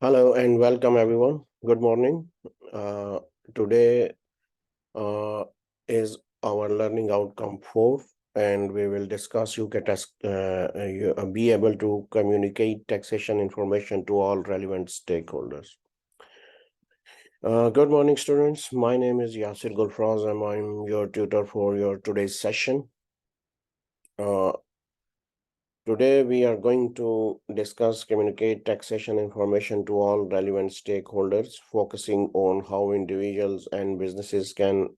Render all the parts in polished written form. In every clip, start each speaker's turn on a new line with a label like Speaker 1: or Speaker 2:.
Speaker 1: Hello and welcome everyone. Good morning. Today is our learning outcome 4 and we will discuss you be able to communicate taxation information to all relevant stakeholders. Good morning students. My name is Yasir Gulfraz and I'm your tutor for your today's session. Today, we are going to discuss communicate taxation information to all relevant stakeholders, focusing on how individuals and businesses can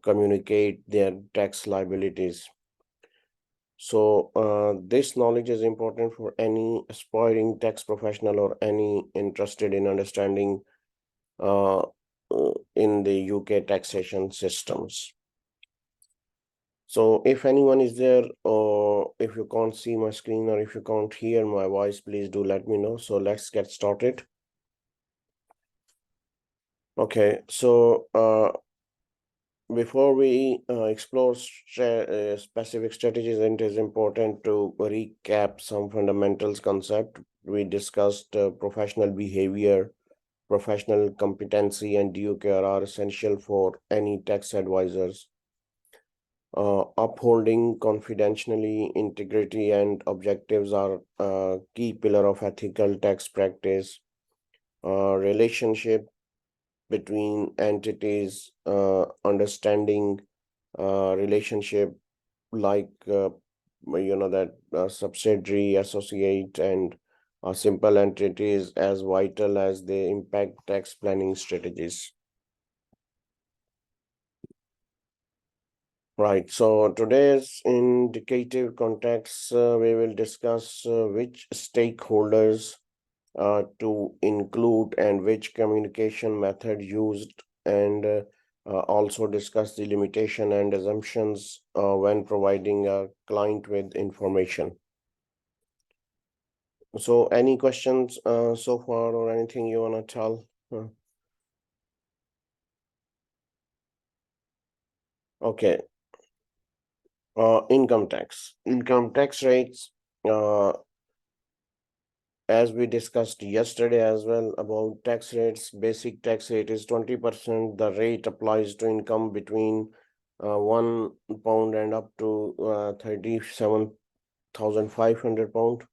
Speaker 1: communicate their tax liabilities. So this knowledge is important for any aspiring tax professional or any interested in understanding in the UK taxation systems. So if anyone is there, or if you can't see my screen or if you can't hear my voice, please do let me know. So let's get started. Okay, so before we explore specific strategies, it is important to recap some fundamentals concept. We discussed professional behavior, professional competency, and DUKR are essential for any tax advisors. Upholding confidentially integrity and objectives are a key pillar of ethical tax practice. Relationship between entities, understanding relationship like that subsidiary, associate, and simple entities as vital as they impact tax planning strategies. Right, so today's indicative context, we will discuss which stakeholders to include and which communication method used, and also discuss the limitation and assumptions when providing a client with information. So any questions so far or anything you want to tell? Okay. Income tax. Income tax rates, as we discussed yesterday as well about tax rates, basic tax rate is 20%. The rate applies to income between £1 and up to 37,500 pounds.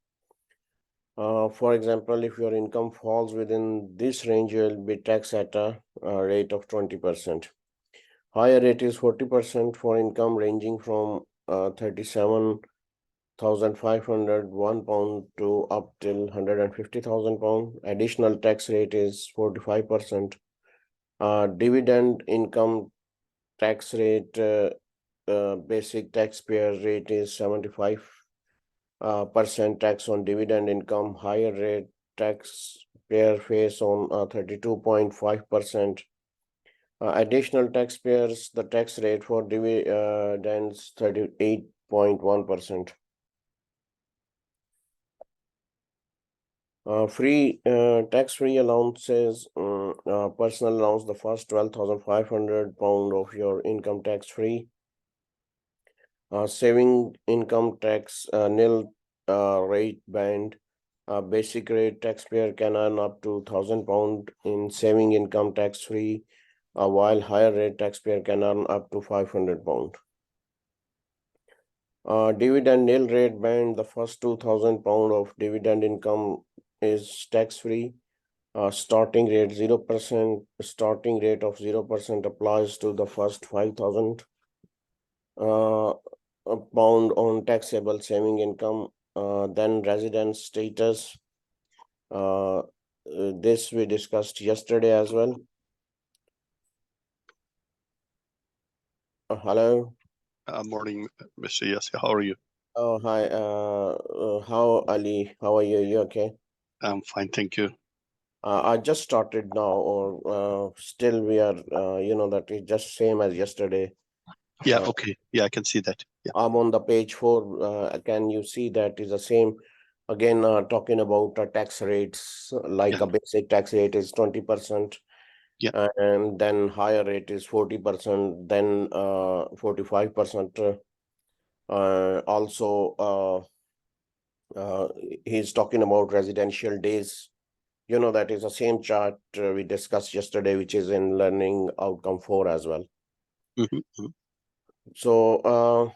Speaker 1: For example, if your income falls within this range, you will be taxed at a rate of 20%. Higher rate is 40% for income ranging from 37,501 pound to up till 150,000 pound. Additional tax rate is 45%. Dividend income tax rate, basic taxpayer rate is 75% tax on dividend income. Higher rate taxpayer face on 32.5%. Additional taxpayers, the tax rate for dividends 38.1%. Tax-free allowances, personal allowance, the first 12,500 pound of your income tax-free. Saving income tax nil rate band. Basic rate taxpayer can earn up to £1,000 in saving income tax-free, while higher rate taxpayer can earn up to £500. Dividend nil rate band, the first £2,000 of dividend income is tax-free. Starting rate 0%. Starting rate of 0% applies to the first 5,000 pound on taxable saving income. Then residence status. This we discussed yesterday as well. Hello.
Speaker 2: Morning, Mr. Yasir. How are you?
Speaker 1: Oh, hi. How Ali? How are you? You okay?
Speaker 2: I'm fine, thank you.
Speaker 1: I just started now, or still we are, that is just same as yesterday.
Speaker 2: Yeah, okay. Yeah, I can see that. Yeah.
Speaker 1: I'm on the page 4. Can you see that is the same? Again, talking about tax rates, like a basic tax rate is 20%.
Speaker 2: Yeah.
Speaker 1: And then higher rate is 40%, then 45%. Also, He's talking about residential days. You know, that is the same chart we discussed yesterday, which is in learning outcome 4 as well. So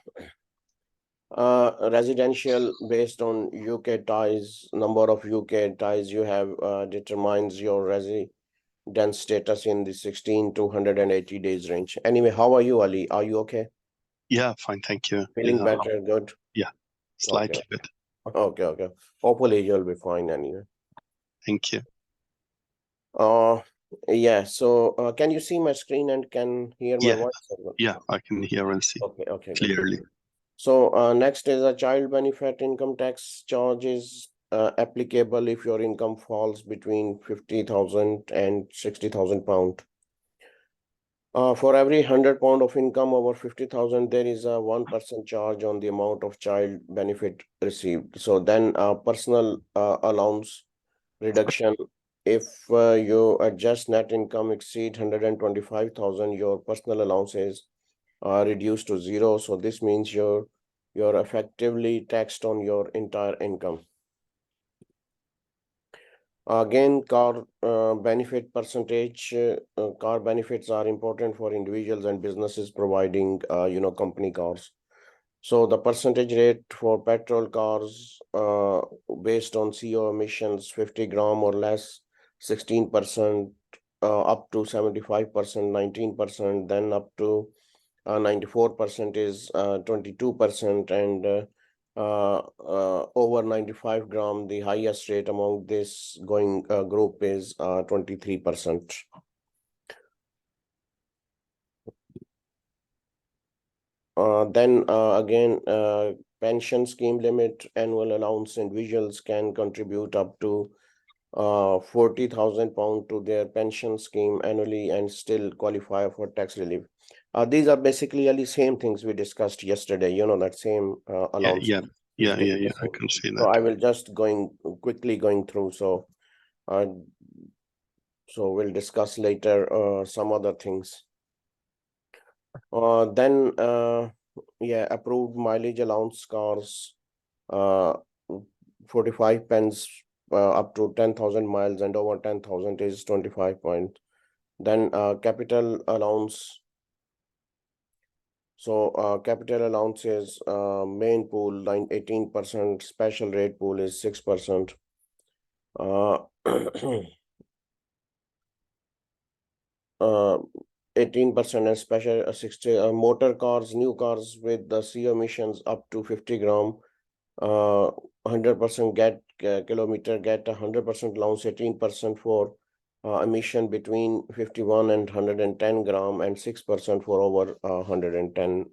Speaker 1: residential based on UK ties, number of UK ties you have determines your resident status in the 16 to 180 days range. Anyway, how are you, Ali? Are you okay?
Speaker 2: Yeah, fine, thank you.
Speaker 1: Feeling better? Good.
Speaker 2: Yeah, slightly
Speaker 1: okay.
Speaker 2: better.
Speaker 1: Okay. Hopefully you'll be fine anyway.
Speaker 2: Thank you.
Speaker 1: Yeah, so can you see my screen and can hear my voice?
Speaker 2: Yeah, I can hear and see clearly.
Speaker 1: Good. So next is a child benefit income tax charges applicable if your income falls between 50,000 and 60,000 pound. For every £100 of income over 50,000, there is a 1% charge on the amount of child benefit received. So then personal allowance reduction, if you adjust net income exceed 125,000, your personal allowances are reduced to 0. So this means you're effectively taxed on your entire income. Again, car benefit percentage. Car benefits are important for individuals and businesses providing, company cars. So the percentage rate for petrol cars based on CO emissions, 50 gram or less, 16%, up to 75%, 19%, then up to 94% is 22%, and over 95 gram, the highest rate among this going group is 23%. Then again, pension scheme limit, annual allowance individuals can contribute up to 40,000 pound to their pension scheme annually and still qualify for tax relief. These are basically the same things we discussed yesterday, that same allowance.
Speaker 2: Yeah, I can see that.
Speaker 1: So I will just quickly going through. So we'll discuss later some other things. Then approved mileage allowance cars, 45 pence up to 10,000 miles, and over 10,000 is 25 point. Then capital allowance. So capital allowance is main pool 18%, special rate pool is 6%. 18% and special 60 motor cars, new cars with the CO emissions up to 50 gram, 100% get kilometer get 100% allowance, 18% for emission between 51 and 110 gram, and 6% for over 110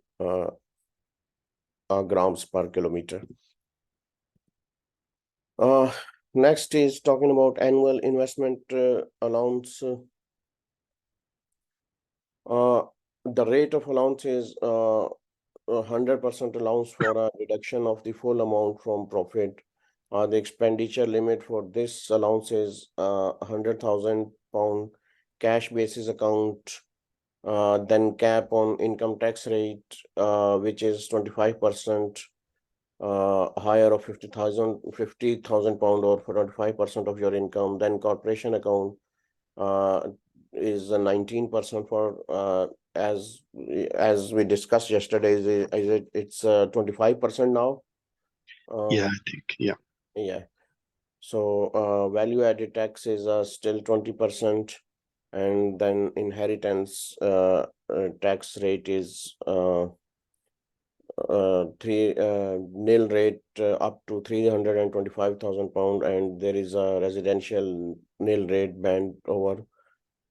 Speaker 1: grams per kilometer. Next is talking about annual investment allowance. The rate of allowance is 100% allowance for a reduction of the full amount from profit. The expenditure limit for this allowance is 100,000 pound cash basis account. Then cap on income tax rate, which is 25%, higher of 50,000 pound or 25% of your income. Then corporation account is 19% for as we discussed yesterday. It's 25% now?
Speaker 2: Yeah, I think,
Speaker 1: yeah. So value added tax is still 20%, and then inheritance tax rate is nil rate up to 325,000 pound, and there is a residential nil rate band over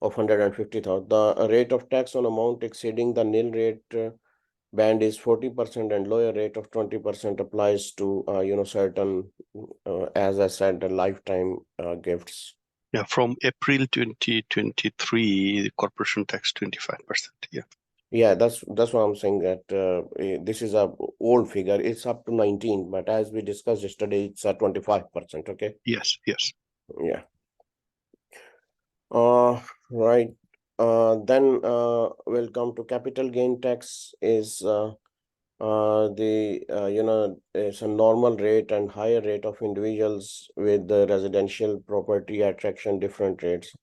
Speaker 1: of 150,000. The rate of tax on amount exceeding the nil rate band is 40%, and lower rate of 20% applies to certain as I said, the lifetime gifts.
Speaker 2: Yeah, from April 2023, the corporation tax 25%.
Speaker 1: Yeah, that's what I'm saying, that this is a old figure. It's up to 19, but as we discussed yesterday, it's at 25%. Okay.
Speaker 2: Yes.
Speaker 1: Yeah. Right. Then we'll come to capital gain tax is It's a normal rate and higher rate of individuals with the residential property attraction different rates.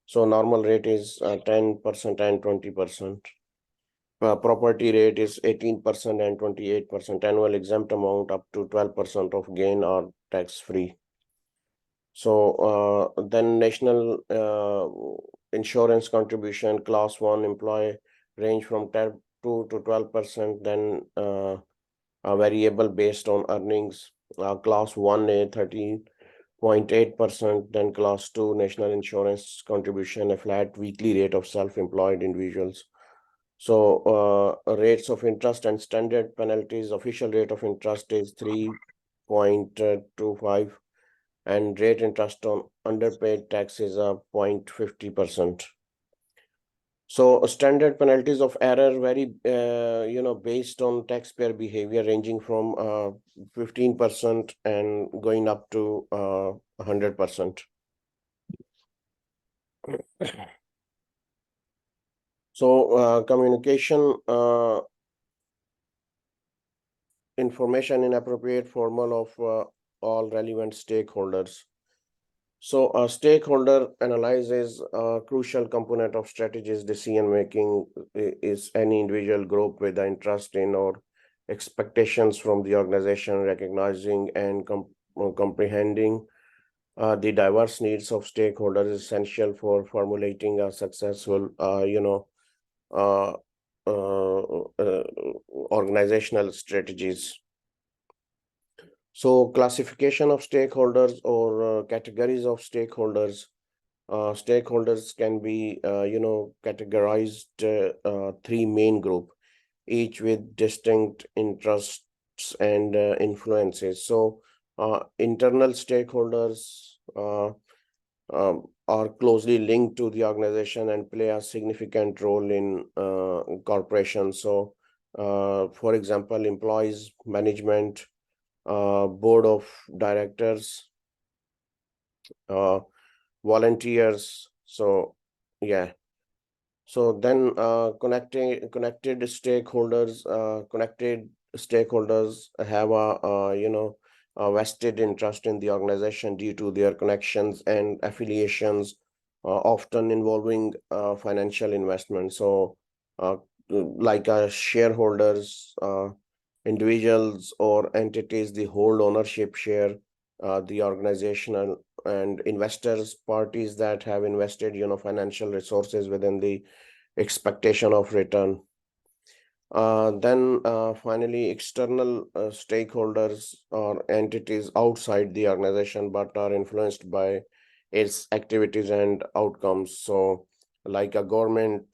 Speaker 1: So normal rate is 10% and 20%. Property rate is 18% and 28%. Annual exempt amount up to 12% of gain are tax free. So then national insurance contribution class 1 employee range from 10 to 12%, then a variable based on earnings. Class 1A 13.8%, then class 2 national insurance contribution a flat weekly rate of self-employed individuals. So rates of interest and standard penalties, official rate of interest is 3.25 and rate interest on underpaid taxes are 0.50%. So standard penalties of error vary, based on taxpayer behavior ranging from 15% and going up to 100%. So communication information in appropriate formal of all relevant stakeholders. So a stakeholder analysis a crucial component of strategies decision making is any individual group with the interest in or expectations from the organization, recognizing and comprehending the diverse needs of stakeholders is essential for formulating a successful, uh, organizational strategies. So classification of stakeholders or categories of stakeholders. Stakeholders can be, categorized three main group, each with distinct interests and influences. So internal stakeholders are closely linked to the organization and play a significant role in corporations. So, for example, employees, management, board of directors, volunteers. So yeah. So then connected stakeholders have a vested interest in the organization due to their connections and affiliations, often involving financial investment. So like shareholders, individuals or entities, the hold ownership share the organizational and investors, parties that have invested financial resources within the expectation of return. Then finally, external stakeholders or entities outside the organization but are influenced by its activities and outcomes. So like a government,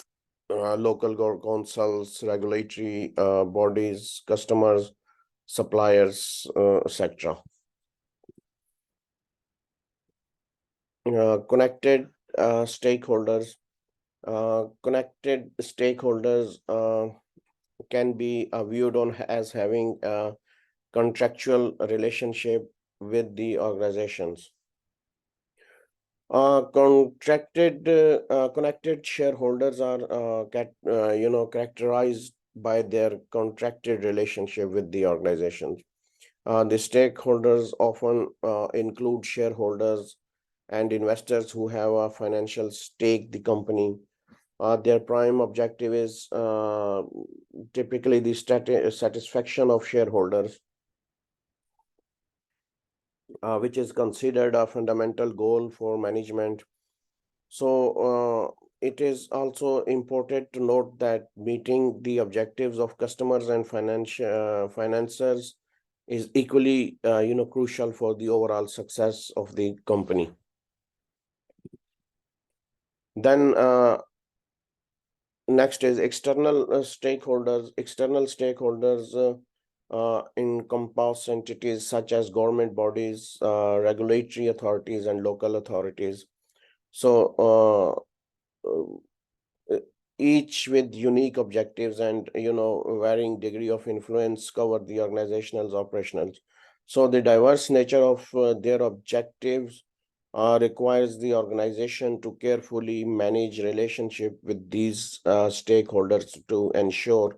Speaker 1: local councils, regulatory bodies, customers, suppliers, etc. Connected stakeholders. Connected stakeholders can be viewed on as having a contractual relationship with the organizations. Connected shareholders are characterized by their contracted relationship with the organizations. The stakeholders often include shareholders and investors who have a financial stake the company. Their prime objective is typically the satisfaction of shareholders, which is considered a fundamental goal for management. So it is also important to note that meeting the objectives of customers and financiers is equally crucial for the overall success of the company. Then next is external stakeholders. External stakeholders encompass entities such as government bodies, regulatory authorities, and local authorities. So each with unique objectives and varying degree of influence cover the organization's operationals. So the diverse nature of their objectives requires the organization to carefully manage relationship with these stakeholders to ensure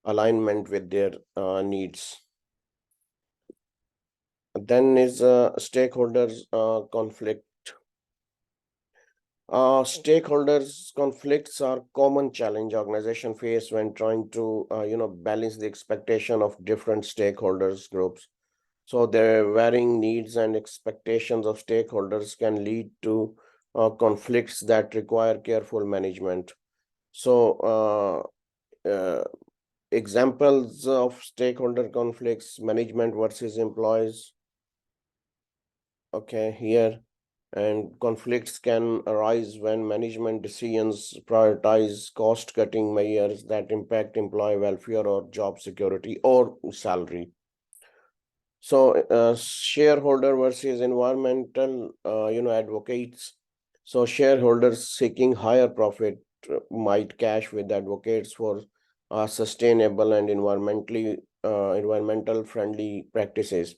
Speaker 1: alignment with their needs. Then is stakeholders conflict. Stakeholders conflicts are common challenge organization face when trying to balance the expectation of different stakeholders groups. So their varying needs and expectations of stakeholders can lead to conflicts that require careful management. So examples of stakeholder conflicts: management versus employees. Okay, here. And conflicts can arise when management decisions prioritize cost-cutting measures that impact employee welfare or job security or salary. So shareholder versus environmental, advocates. So shareholders seeking higher profit might cash with advocates for sustainable and environmental friendly practices.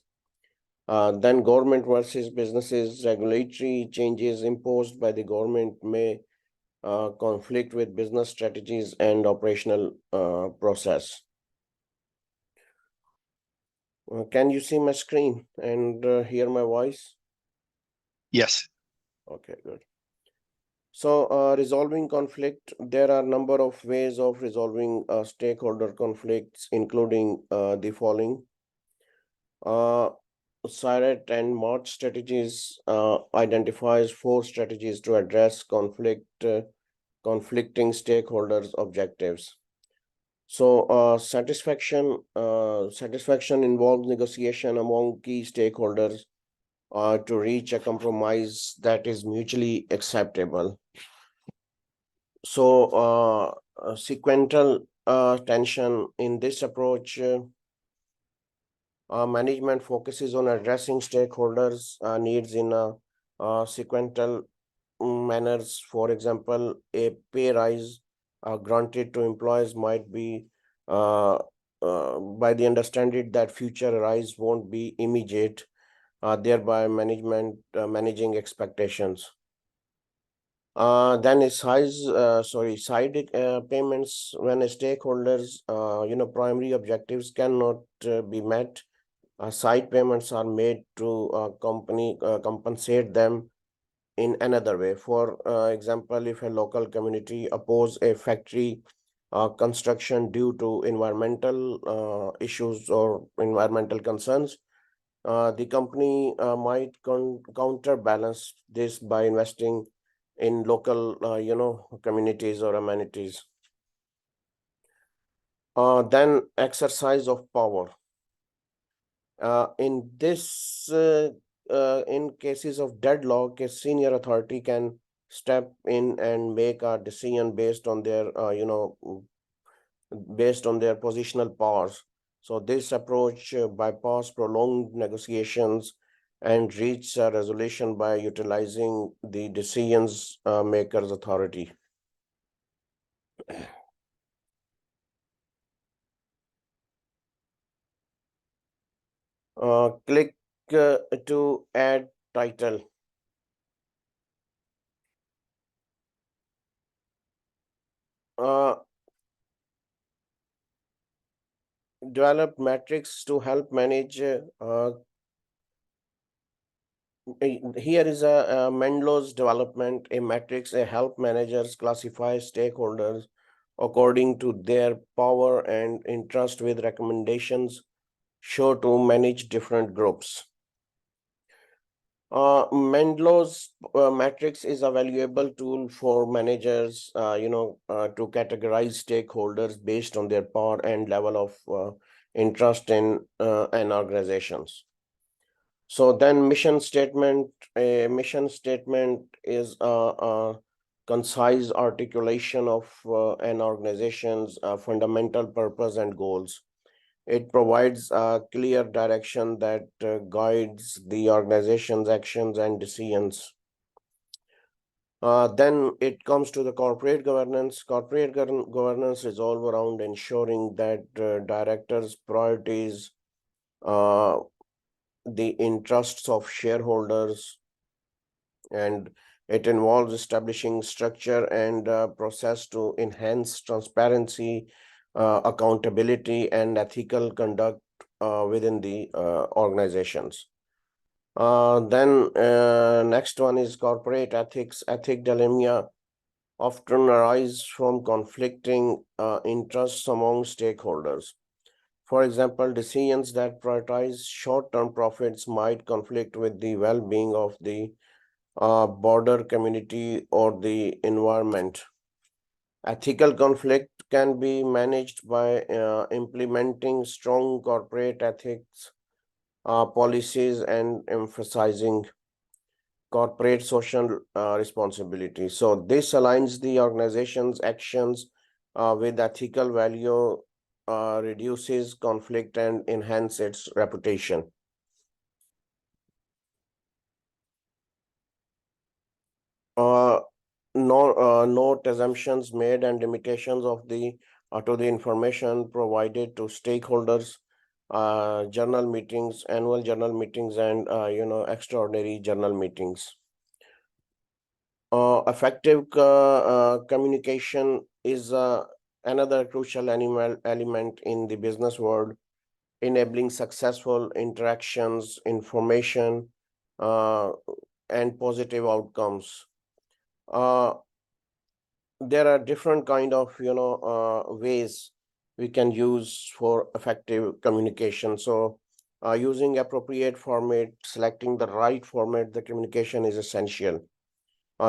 Speaker 1: Then government versus businesses. Regulatory changes imposed by the government may conflict with business strategies and operational process. Can you see my screen and hear my voice?
Speaker 2: Yes.
Speaker 1: Okay, good. So resolving conflict, there are a number of ways of resolving stakeholder conflicts, including the following. SIRET and March strategies identifies 4 strategies to address conflicting stakeholders' objectives. So satisfaction involves negotiation among key stakeholders to reach a compromise that is mutually acceptable. So sequential tension in this approach. Management focuses on addressing stakeholders' needs in a sequential manners. For example, a pay rise granted to employees might be by the understanding that future rise won't be immediate, thereby managing expectations. Then is side payments when a stakeholders primary objectives cannot be met. Side payments are made to compensate them in another way. For example, if a local community oppose a factory construction due to environmental issues or environmental concerns, the company might counterbalance this by investing in local, communities or amenities. Then exercise of power. In cases of deadlock, a senior authority can step in and make a decision based on their, positional powers. So this approach bypass prolonged negotiations and reach a resolution by utilizing the decisions maker's authority. Click to add title. Develop metrics to help manage. Here is a Menlo's development, a matrix, a help managers classify stakeholders according to their power and interest with recommendations show to manage different groups. Menlo's matrix is a valuable tool for managers, to categorize stakeholders based on their power and level of interest in an organizations. So then mission statement. A mission statement is a concise articulation of an organization's fundamental purpose and goals. It provides a clear direction that guides the organization's actions and decisions. Then it comes to the corporate governance. Corporate governance revolve around ensuring that directors' priorities the interests of shareholders, and it involves establishing structure and process to enhance transparency, accountability, and ethical conduct within the organizations. Then next one is corporate ethics. Ethic dilemma often arise from conflicting interests among stakeholders. For example, decisions that prioritize short-term profits might conflict with the well-being of the border community or the environment. Ethical conflict can be managed by implementing strong corporate ethics policies and emphasizing corporate social responsibility. So this aligns the organization's actions with ethical value, reduces conflict, and enhance its reputation. Note assumptions made and limitations of the to the information provided to stakeholders, journal meetings, annual journal meetings, and extraordinary journal meetings. Effective communication is another crucial element in the business world, enabling successful interactions, information, uh, and positive outcomes. There are different kind of ways we can use for effective communication. So using appropriate format, selecting the right format, the communication is essential.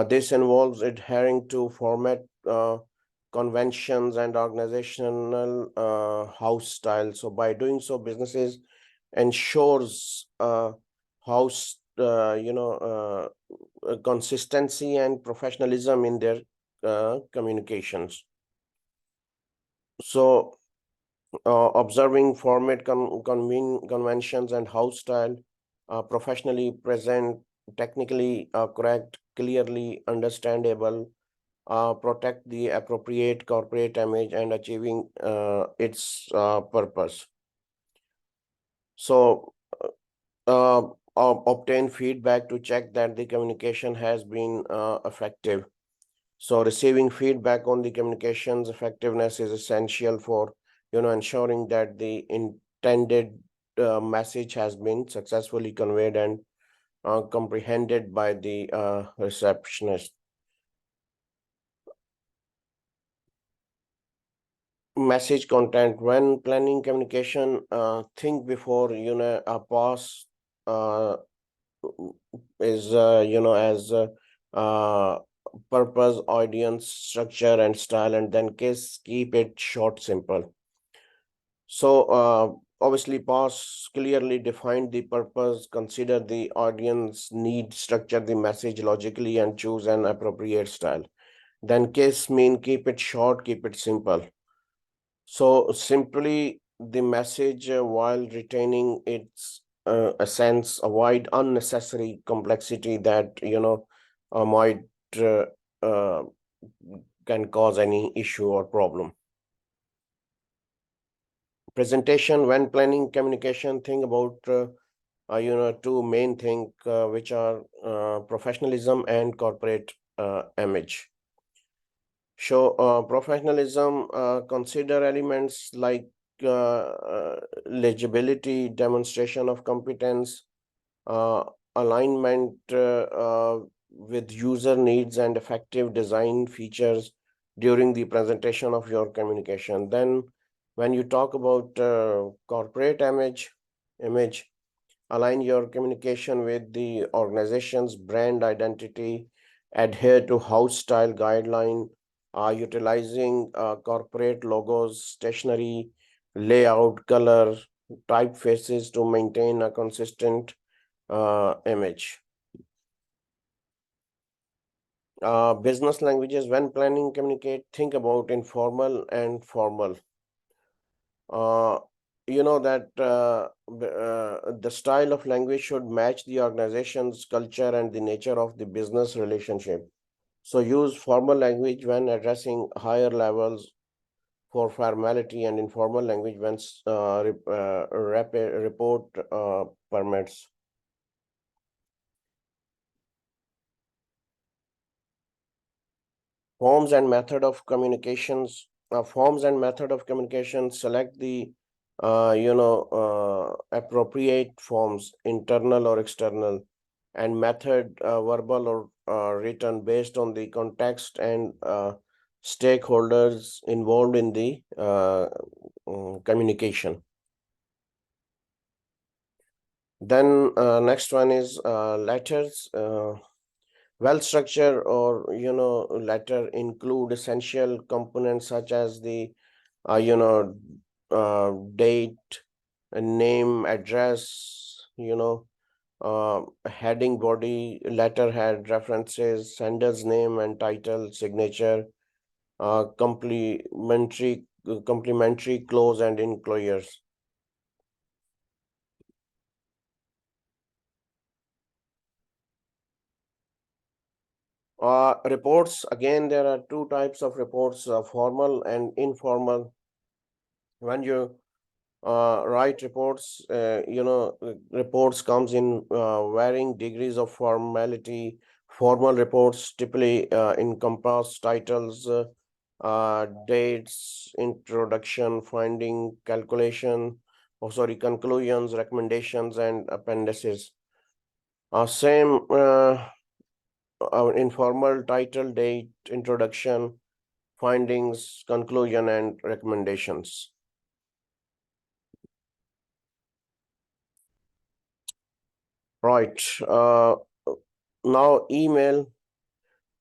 Speaker 1: This involves adhering to format conventions and organizational house style. So by doing so, businesses ensures house consistency and professionalism in their communications. So observing format conventions and house style, professionally present, technically correct, clearly understandable, protect the appropriate corporate image, and achieving its purpose. So obtain feedback to check that the communication has been effective. So receiving feedback on the communication's effectiveness is essential for ensuring that the intended message has been successfully conveyed and comprehended by the receptionist. Message content: when planning communication, think before a pass is as purpose, audience, structure, and style, and then keep it short, simple. So obviously pause clearly define the purpose, consider the audience need, structure the message logically, and choose an appropriate style. Then case mean keep it short, keep it simple. So simply the message while retaining its essence, avoid unnecessary complexity that might uh, can cause any issue or problem. Presentation: when planning communication, think about two main things which are professionalism and corporate image. So professionalism, consider elements like legibility, demonstration of competence, uh, alignment with user needs, and effective design features during the presentation of your communication. Then when you talk about corporate image, align your communication with the organization's brand identity, adhere to house style guideline, utilizing corporate logos, stationery, layout, color, typefaces to maintain a consistent image. Business languages: when planning communicate, think about informal and formal. You know that the style of language should match the organization's culture and the nature of the business relationship. So use formal language when addressing higher levels for formality, and informal language when report permits. Forms and method of communications: forms and method of communication, select the appropriate forms, internal or external, and method, verbal or written, based on the context and stakeholders involved in the communication. Then next one is letters. Well-structured or letter include essential components such as the date, name, address, heading, body, letterhead, references, sender's name and title, signature, complementary clause and enclosures. Reports, again, there are two types of reports, formal and informal. When you write reports, reports comes in varying degrees of formality. Formal reports typically encompass titles, dates, introduction, finding, calculation, conclusions, recommendations, and appendices. Same informal: title, date, introduction, findings, conclusion, and recommendations. Right. Now, email.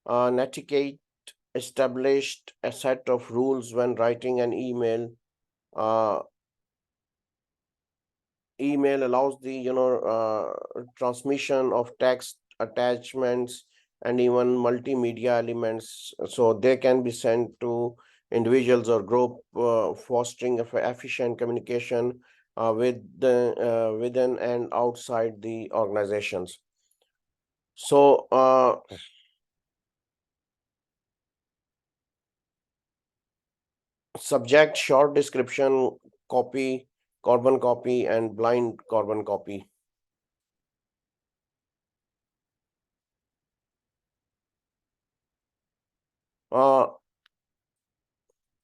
Speaker 1: Netiquette established a set of rules when writing an email. Email allows the transmission of text, attachments, and even multimedia elements, so they can be sent to individuals or group, fostering efficient communication within and outside the organizations. So subject: short description, copy, carbon copy, and blind carbon copy.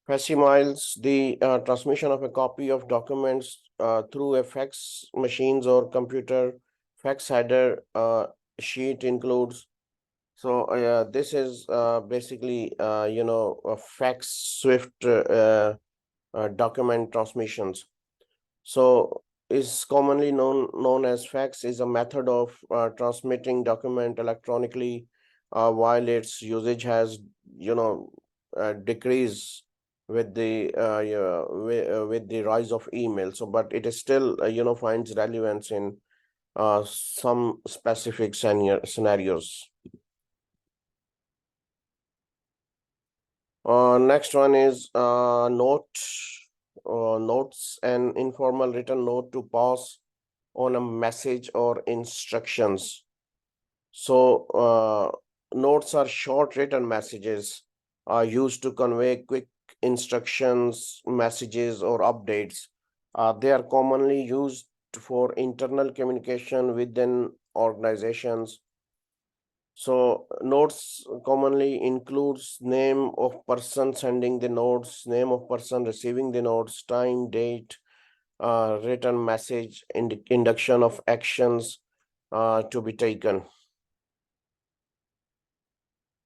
Speaker 1: Facsimiles: the transmission of a copy of documents through a fax machines or computer. Fax header sheet includes. So this is basically a fax swift document transmissions. So is commonly known as fax, is a method of transmitting document electronically, while its usage has decreased with the with the rise of email. So but it is still finds relevance in some specific scenarios. Next one is notes: an informal written note to pass on a message or instructions. So notes are short written messages used to convey quick instructions, messages, or updates. They are commonly used for internal communication within organizations. So notes commonly includes name of person sending the notes, name of person receiving the notes, time, date, written message, induction of actions to be taken.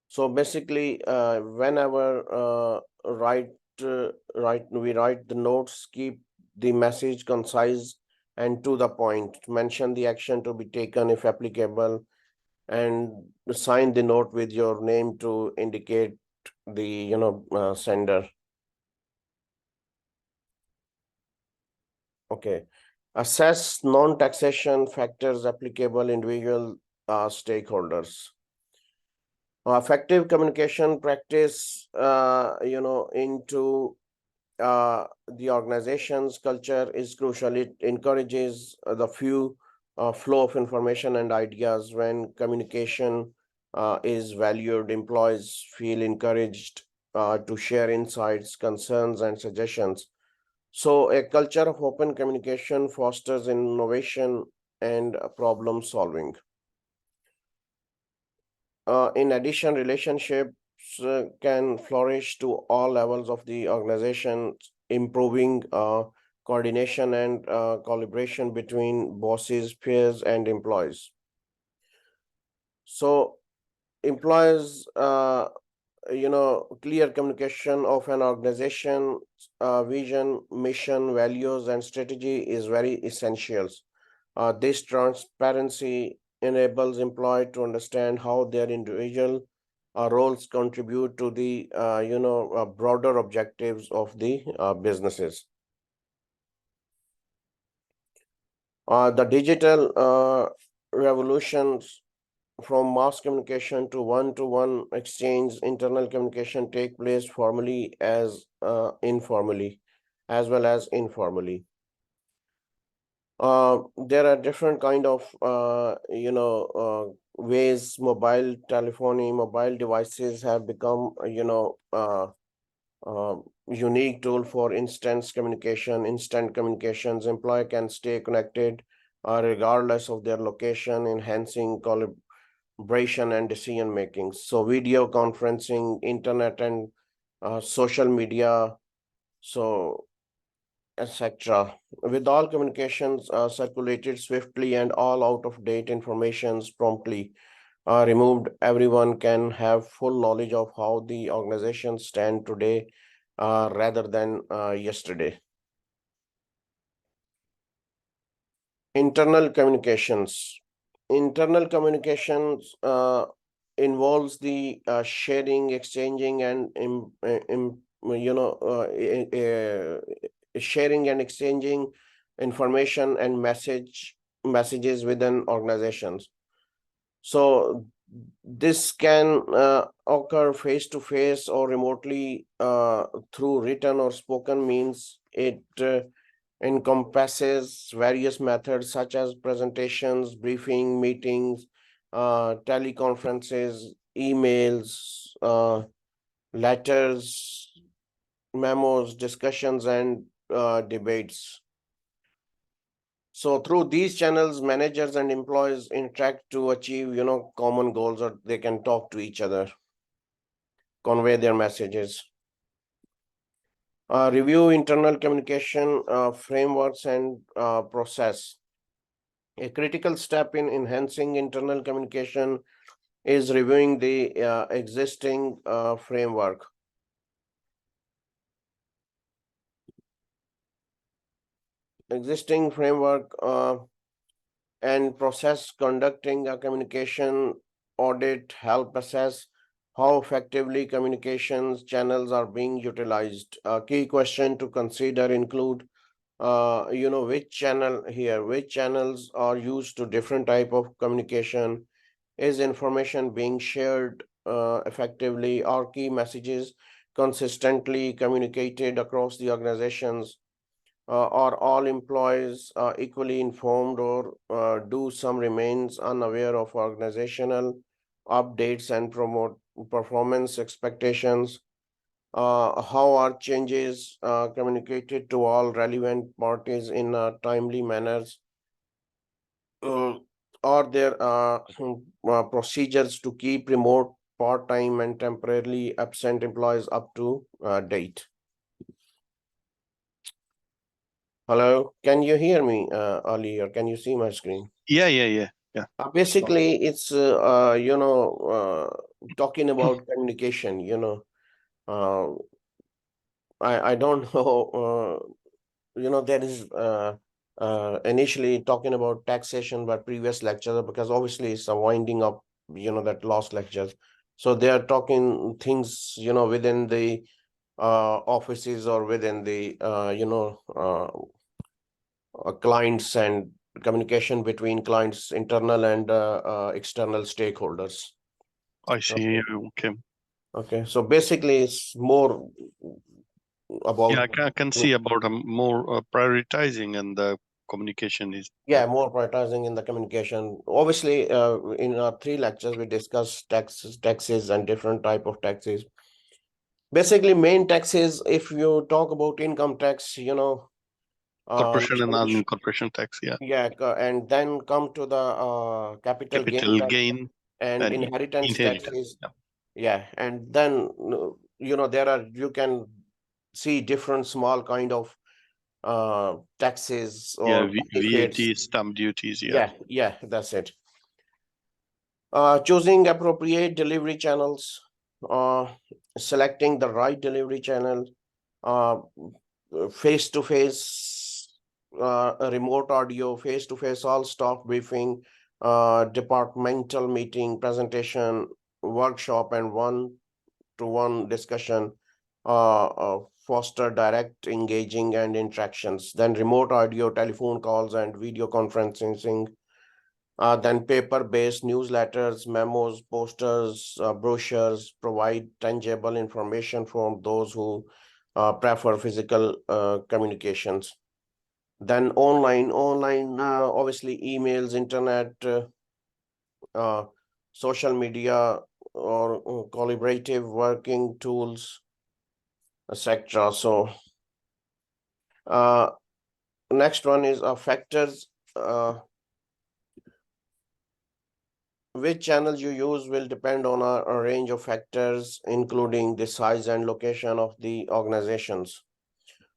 Speaker 1: So basically, whenever we write the notes, keep the message concise and to the point. Mention the action to be taken if applicable, and sign the note with your name to indicate the sender. Okay. Assess non-taxation factors applicable individual stakeholders. Effective communication practice into the organization's culture is crucial. It encourages the flow of information and ideas. When communication is valued, employees feel encouraged to share insights, concerns, and suggestions. So a culture of open communication fosters innovation and problem solving. In addition, relationship can flourish to all levels of the organization, improving coordination and collaboration between bosses, peers, and employees. So employees, clear communication of an organization, vision, mission, values, and strategy is very essential. This transparency enables employee to understand how their individual roles contribute to the broader objectives of the businesses. The digital revolutions from mass communication to one-to-one exchange, internal communication take place formally as informally, as well as informally. There are different kind of ways mobile telephony, mobile devices have become unique tool for instant communications. Employee can stay connected regardless of their location, enhancing collaboration and decision making. So video conferencing, internet, and social media, so etc. With all communications circulated swiftly and all out-of-date informations promptly removed, everyone can have full knowledge of how the organization stand today rather than yesterday. Internal communications. Internal communications involves the sharing, exchanging, and sharing and exchanging information and messages within organizations. So this can occur face to face or remotely through written or spoken means. It encompasses various methods such as presentations, briefing, meetings, teleconferences, emails, letters, memos, discussions, and debates. So through these channels, managers and employees interact to achieve, common goals, or they can talk to each other, convey their messages. Review internal communication frameworks and process. A critical step in enhancing internal communication is reviewing the existing framework. Existing framework and process. Conducting a communication audit help assess how effectively communications channels are being utilized. A key question to consider include which channels are used to different type of communication. Is information being shared effectively? Are key messages consistently communicated across the organizations? Are all employees equally informed, or do some remains unaware of organizational updates and promote performance expectations? How are changes communicated to all relevant parties in timely manners? Are there procedures to keep remote, part-time, and temporarily absent employees up to date? Hello, can you hear me, Ali, or can you see my screen?
Speaker 2: Yeah.
Speaker 1: Basically, it's talking about communication. I don't know. There is initially talking about taxation, but previous lecture, because obviously it's a winding up. That last lectures. So they are talking things within the offices or within the clients, and communication between clients, internal and external stakeholders.
Speaker 2: I see. Okay.
Speaker 1: Okay. So basically, it's more about.
Speaker 2: Yeah, I can see about more prioritizing, and the communication is.
Speaker 1: Yeah, more prioritizing in the communication. Obviously, in our 3 lectures, we discussed taxes and different type of taxes. Basically, main taxes, if you talk about income tax,
Speaker 2: Corporation and non-corporation tax, yeah.
Speaker 1: Yeah, and then come to the capital gain tax
Speaker 2: gain
Speaker 1: and inheritance taxes.
Speaker 2: yeah.
Speaker 1: Yeah, and then you can see different small kind of taxes
Speaker 2: Yeah,
Speaker 1: or benefits.
Speaker 2: VAT, stamp duties.
Speaker 1: Yeah, that's it. Choosing appropriate delivery channels, uh, selecting the right delivery channel, uh, face-to-face, remote audio, face-to-face all staff briefing, departmental meeting, presentation, workshop, and one-to-one discussion, foster direct engaging and interactions. Then remote audio, telephone calls, and video conferencing, then paper-based newsletters, memos, posters, brochures provide tangible information for those who prefer physical communications. Then online, obviously emails, internet, uh, social media, or collaborative working tools, etc. So uh, next one is factors. Which channels you use will depend on a range of factors, including the size and location of the organizations.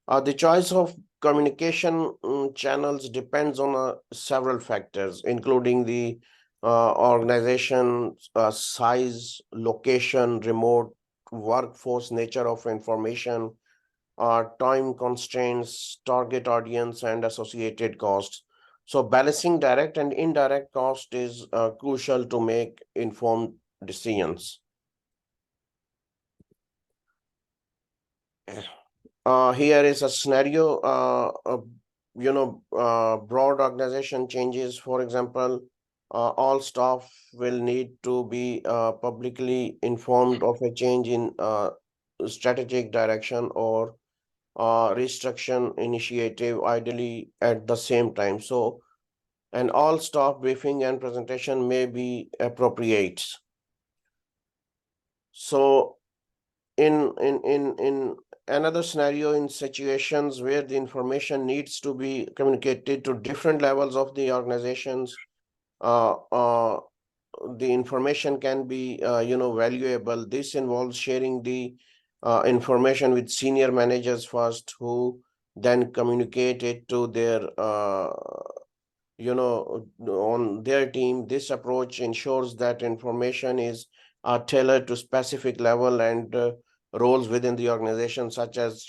Speaker 1: The choice of communication channels depends on several factors, including the organization size, location, remote workforce, nature of information, time constraints, target audience, and associated costs. So balancing direct and indirect cost is crucial to make informed decisions. Here is a scenario, broad organization changes. For example, all staff will need to be publicly informed of a change in strategic direction or restriction initiative, ideally at the same time. So, an all staff briefing and presentation may be appropriate. So, in another scenario, in situations where the information needs to be communicated to different levels of the organizations, uh, uh, the information can be valuable. This involves sharing the information with senior managers first, who then communicate it to their on their team. This approach ensures that information is tailored to specific level and roles within the organization, such as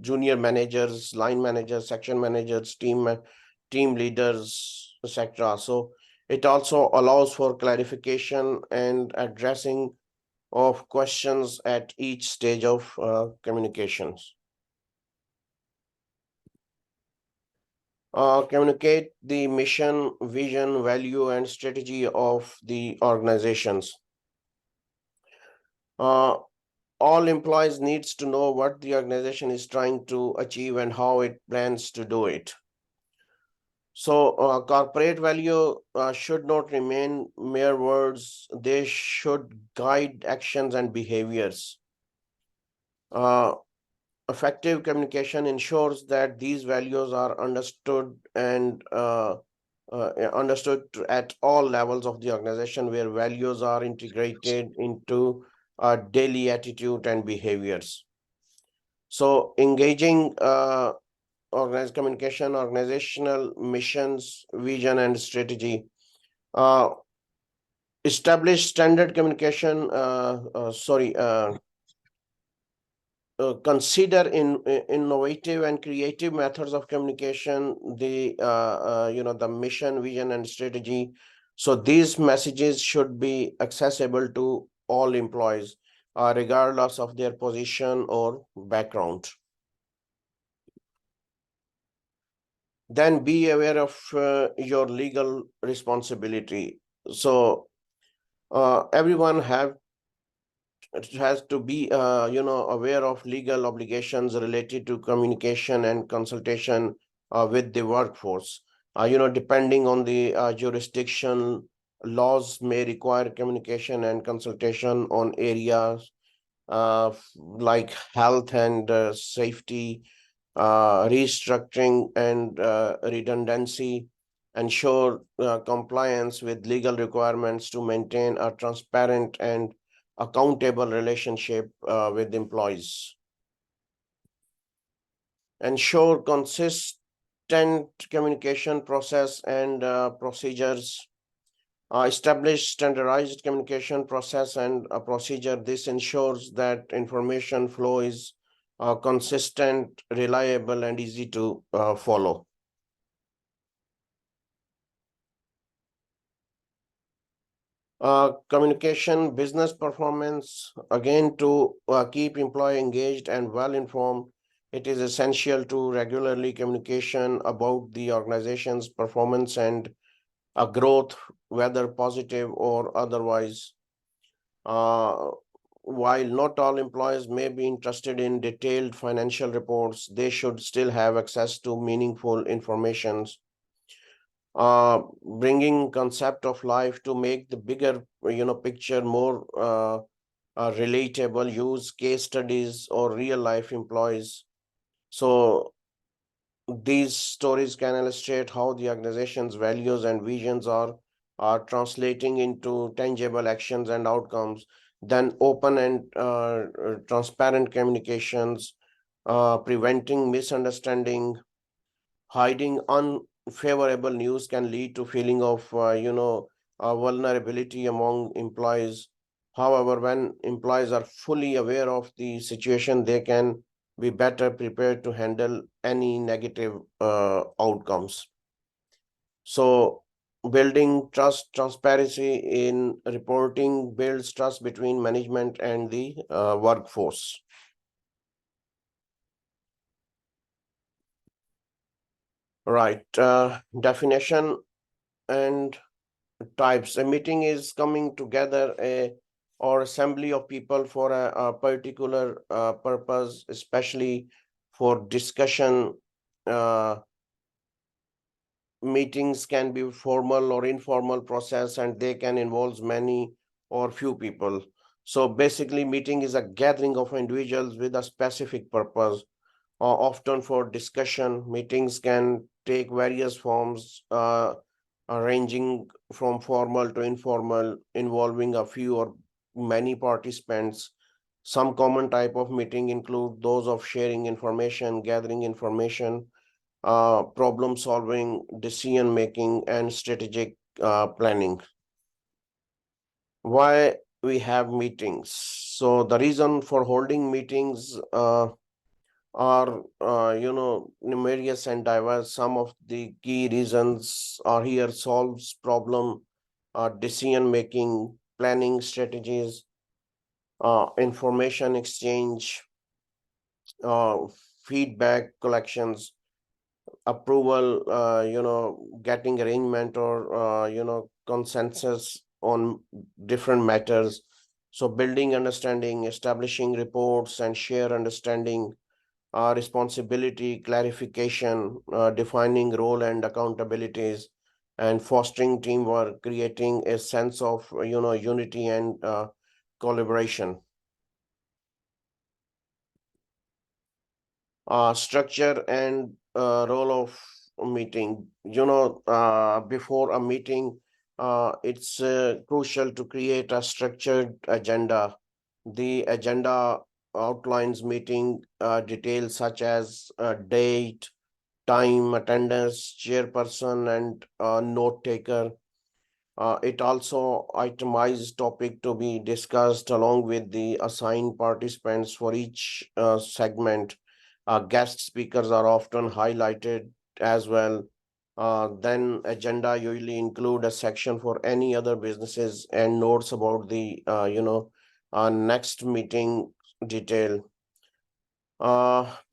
Speaker 1: junior managers, line managers, section managers, team leaders, etc. So it also allows for clarification and addressing of questions at each stage of communications. Communicate the mission, vision, value, and strategy of the organizations. All employees needs to know what the organization is trying to achieve and how it plans to do it. So corporate value should not remain mere words. They should guide actions and behaviors. Uh, Effective communication ensures that these values are understood and understood at all levels of the organization, where values are integrated into daily attitude and behaviors. So engaging organized communication, organizational missions, vision, and strategy. Uh, Establish standard communication. Consider innovative and creative methods of communication. The mission, vision, and strategy. So these messages should be accessible to all employees, regardless of their position or background. Then be aware of your legal responsibility. So everyone has to be aware of legal obligations related to communication and consultation with the workforce. Depending on the jurisdiction, laws may require communication and consultation on areas like health and safety, restructuring and redundancy, ensure compliance with legal requirements to maintain a transparent and accountable relationship with employees. Ensure consistent communication process and procedures. Establish standardized communication process and a procedure. This ensures that information flow is consistent, reliable, and easy to follow. Communication, business performance, again, to keep employee engaged and well-informed, it is essential to regularly communication about the organization's performance and growth, whether positive or otherwise. While not all employees may be interested in detailed financial reports, they should still have access to meaningful information. Bringing concept of life to make the bigger, picture more relatable. Use case studies or real life employees. So these stories can illustrate how the organization's values and visions are translating into tangible actions and outcomes. Then open and transparent communications, preventing misunderstanding. Hiding unfavorable news can lead to feeling of vulnerability among employees. However, when employees are fully aware of the situation, they can be better prepared to handle any negative outcomes. So building trust, transparency in reporting builds trust between management and the workforce. Right. Definition and types. A meeting is coming together or assembly of people for a particular purpose, especially for discussion. Meetings can be formal or informal process, and they can involve many or few people. So basically, meeting is a gathering of individuals with a specific purpose, often for discussion. Meetings can take various forms, ranging from formal to informal, involving a few or many participants. Some common type of meeting include those of sharing information, gathering information, problem solving, decision making, and strategic planning. Why we have meetings? So the reason for holding meetings are numerous and diverse. Some of the key reasons are here: solves problem, decision making, planning strategies, information exchange, uh, feedback collections, approval, getting arrangement or consensus on different matters. So building understanding, establishing reports and share understanding, responsibility, clarification, defining role and accountabilities, and fostering teamwork, creating a sense of unity and collaboration. Structure and role of meeting. Before a meeting, it's crucial to create a structured agenda. The agenda outlines meeting details such as date, time, attendance, chairperson, and note taker. It also itemized topic to be discussed along with the assigned participants for each segment. Guest speakers are often highlighted as well. Then agenda usually include a section for any other businesses and notes about the next meeting detail.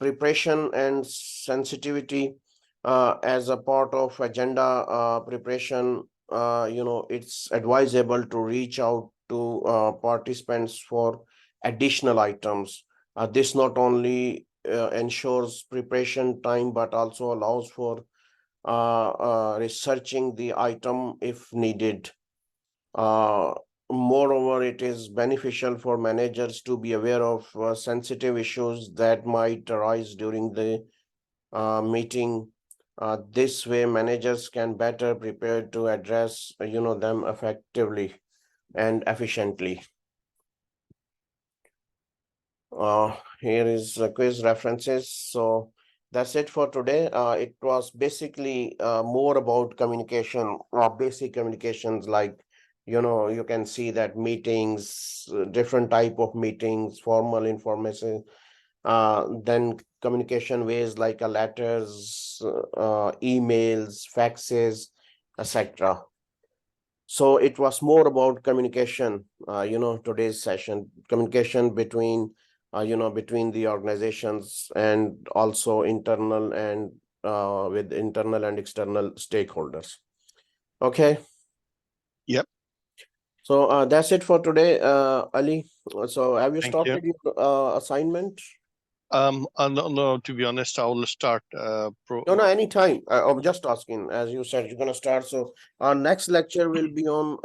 Speaker 1: Preparation and sensitivity, as a part of agenda preparation, it's advisable to reach out to participants for additional items. This not only ensures preparation time, but also allows for researching the item if needed. Uh, Moreover, it is beneficial for managers to be aware of sensitive issues that might arise during the meeting. This way, managers can better prepare to address them effectively and efficiently. Here is quiz references. So that's it for today. It was basically more about communication, basic communications, like, you can see that meetings, different type of meetings, formal, information, then communication ways like letters, emails, faxes, etc. So it was more about communication, today's session, communication between, between the organizations, and also internal and with internal and external stakeholders. Okay.
Speaker 2: Yep.
Speaker 1: So that's it for today, Ali. So have you
Speaker 2: Thank you.
Speaker 1: started your assignment?
Speaker 2: No, to be honest, I will start.
Speaker 1: No, anytime. I'm just asking, as you said, you're gonna start. So our next lecture will be on,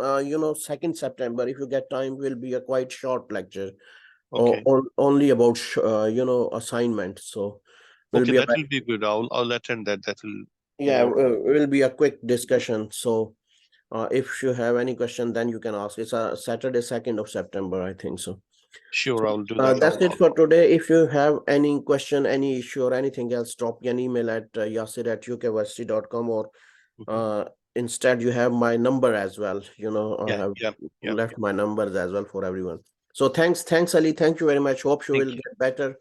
Speaker 1: 2nd September. If you get time, will be a quite short lecture,
Speaker 2: Okay.
Speaker 1: or only about, assignment. So will
Speaker 2: Okay,
Speaker 1: be a
Speaker 2: that will be good. I'll attend that. That will.
Speaker 1: yeah, will be a quick discussion. So if you have any question, then you can ask. It's a Saturday, 2nd of September, I think so.
Speaker 2: Sure, I'll do that.
Speaker 1: That's it for today. If you have any question, any issue, or anything else, drop me an email at yasir@ukversity.com, or instead you have my number as well. I have left my numbers as well for everyone. So thanks, Ali. Thank you very much. Hope you will get better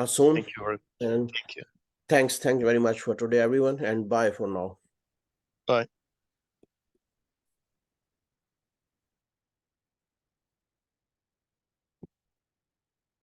Speaker 1: soon.
Speaker 2: Thank you.
Speaker 1: And
Speaker 2: thank you.
Speaker 1: thanks very much for today, everyone, and bye for now.
Speaker 2: Bye.